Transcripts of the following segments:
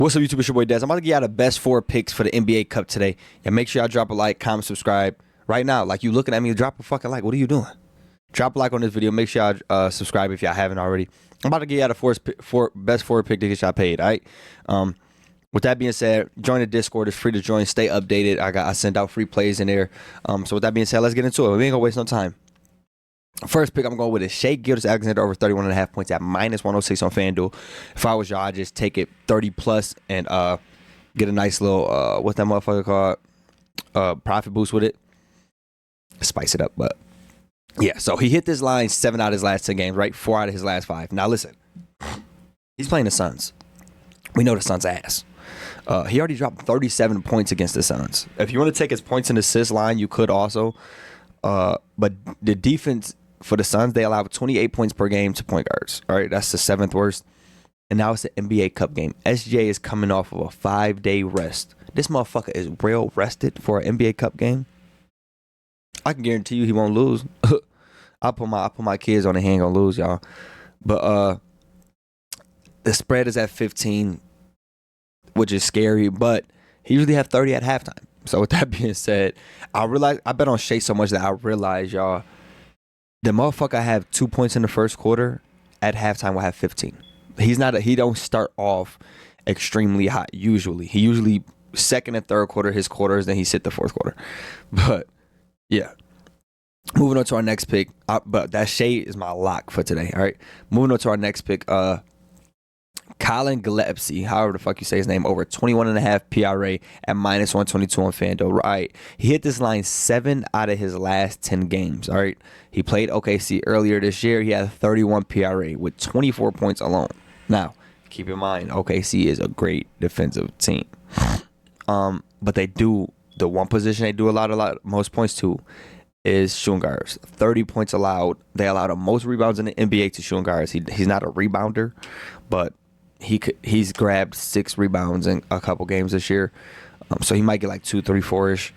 What's up, YouTube? It's your boy Des. I'm about to give y'all the best 4 picks for the NBA Cup today. And make sure y'all drop a like, comment, subscribe. Right now, like you looking at me, drop a fucking like. What are you doing? Drop a like on this video. Make sure y'all subscribe if y'all haven't already. I'm about to give y'all the best 4 pick to get y'all paid, all right? With that being said, join the Discord. It's free to join. Stay updated. I send out free plays in there. So with that being said, let's get into it. We ain't gonna waste no time. First pick I'm going with is Shai Gilgeous-Alexander over 31.5 points at -106 on FanDuel. If I was y'all, I'd just take it 30 plus and get a nice little what that motherfucker called profit boost with it. Spice it up, but yeah. So he hit this line 7 out of his last 10 games, right? 4 out of his last 5. Now listen, he's playing the Suns. We know the Suns ass. He already dropped 37 points against the Suns. If you want to take his points and assist line, you could also. But the defense for the Suns, they allow 28 points per game to point guards. All right, that's the 7th worst. And now it's the NBA Cup game. SJ is coming off of a 5-day rest. This motherfucker is real rested for an NBA Cup game. I can guarantee you he won't lose. I put my kids on it. He ain't gonna lose, y'all. But the spread is at 15, which is scary. But he usually have 30 at halftime. So with that being said, I bet on Shai so much that I realize, y'all, the motherfucker have 2 points in the first quarter. At halftime will have 15. He don't start off extremely hot usually. He usually second and third quarter his quarters, then he sit the fourth quarter. But yeah. Moving on to our next pick. But that Shai is my lock for today. All right. Moving on to our next pick. Colin Gillespie, however the fuck you say his name, over 21.5 PRA at -122 on FanDuel. Right. He hit this line 7 out of his last 10 games. All right. He played OKC earlier this year. He had 31 PRA with 24 points alone. Now, keep in mind, OKC is a great defensive team. But they do, the one position they do a lot, most points to is shooting guards. 30 points allowed. They allow the most rebounds in the NBA to shooting guards. He's not a rebounder, but he's grabbed 6 rebounds in a couple games this year. So he might get like 2, 3, 4-ish.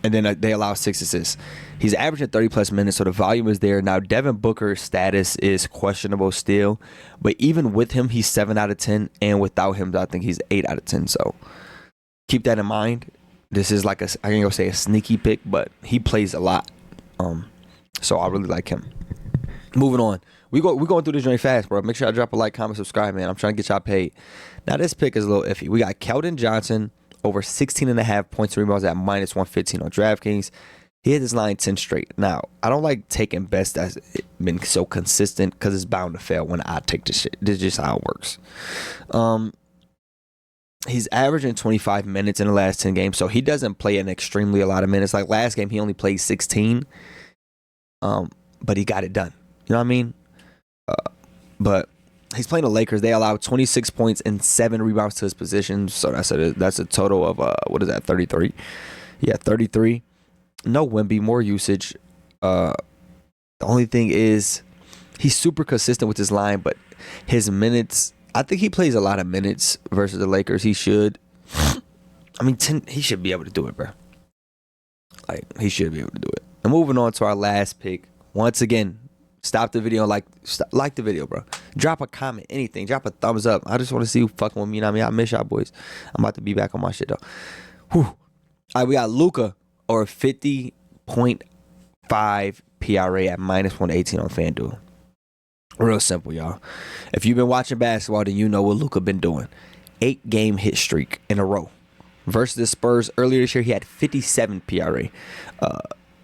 And then they allow 6 assists. He's averaging 30 plus minutes, so the volume is there. Now, Devin Booker's status is questionable still. But even with him, he's 7 out of 10. And without him, I think he's 8 out of 10. So keep that in mind. This is like I ain't gonna say a sneaky pick, but he plays a lot. So I really like him. Moving on. We going through this journey fast, bro. Make sure I drop a like, comment, subscribe, man. I'm trying to get y'all paid. Now, this pick is a little iffy. We got Keldon Johnson over 16.5 points and rebounds at -115 on DraftKings. He hit this line 10 straight. Now, I don't like taking bets that's been so consistent because it's bound to fail when I take this shit. This is just how it works. He's averaging 25 minutes in the last 10 games, so he doesn't play an extremely a lot of minutes. Like last game, he only played 16, but he got it done. You know what I mean? But he's playing the Lakers. They allow 26 points and 7 rebounds to his position. So that's a total of, what is that, 33? Yeah, 33. No Wemby, more usage. The only thing is he's super consistent with his line, but his minutes, I think he plays a lot of minutes versus the Lakers. He should. I mean, he should be able to do it, bro. Like, he should be able to do it. And moving on to our last pick. Once again, stop the video and like the video, bro. Drop a comment, anything. Drop a thumbs up. I just want to see who fucking with me. You know what I mean? I miss y'all boys. I'm about to be back on my shit, though. Whew. All right, we got Luka or 50.5 PRA at -118 on FanDuel. Real simple, y'all. If you've been watching basketball, then you know what Luka been doing. 8-game hit streak in a row. Versus the Spurs earlier this year, he had 57 PRA.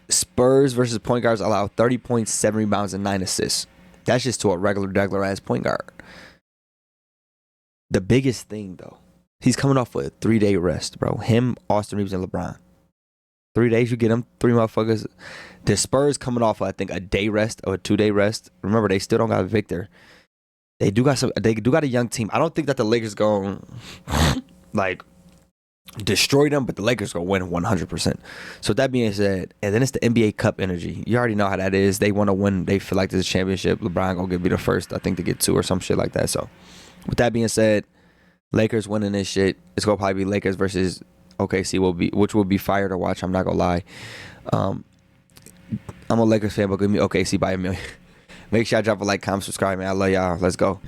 Spurs versus point guards allow 30 points, 7 rebounds, and 9 assists. That's just to a regular ass point guard. The biggest thing, though, he's coming off with a 3-day rest, bro. Him, Austin Reeves, and LeBron. 3 days, you get them 3 motherfuckers. The Spurs coming off, I think, a day rest or a 2-day rest. Remember, they still don't got Victor. They do got a young team. I don't think that the Lakers going like destroy them, but the Lakers gonna win 100%. So with that being said, and then it's the NBA Cup energy. You already know how that is. They want to win. They feel like this is a championship. LeBron gonna be the first, I think, to get 2 or some shit like that. So with that being said, Lakers winning this shit. It's gonna probably be Lakers versus OKC, which will be fire to watch. I'm not gonna lie. I'm a Lakers fan, but give me OKC by a million. Make sure y'all drop a like, comment, subscribe, man. I love y'all. Let's go.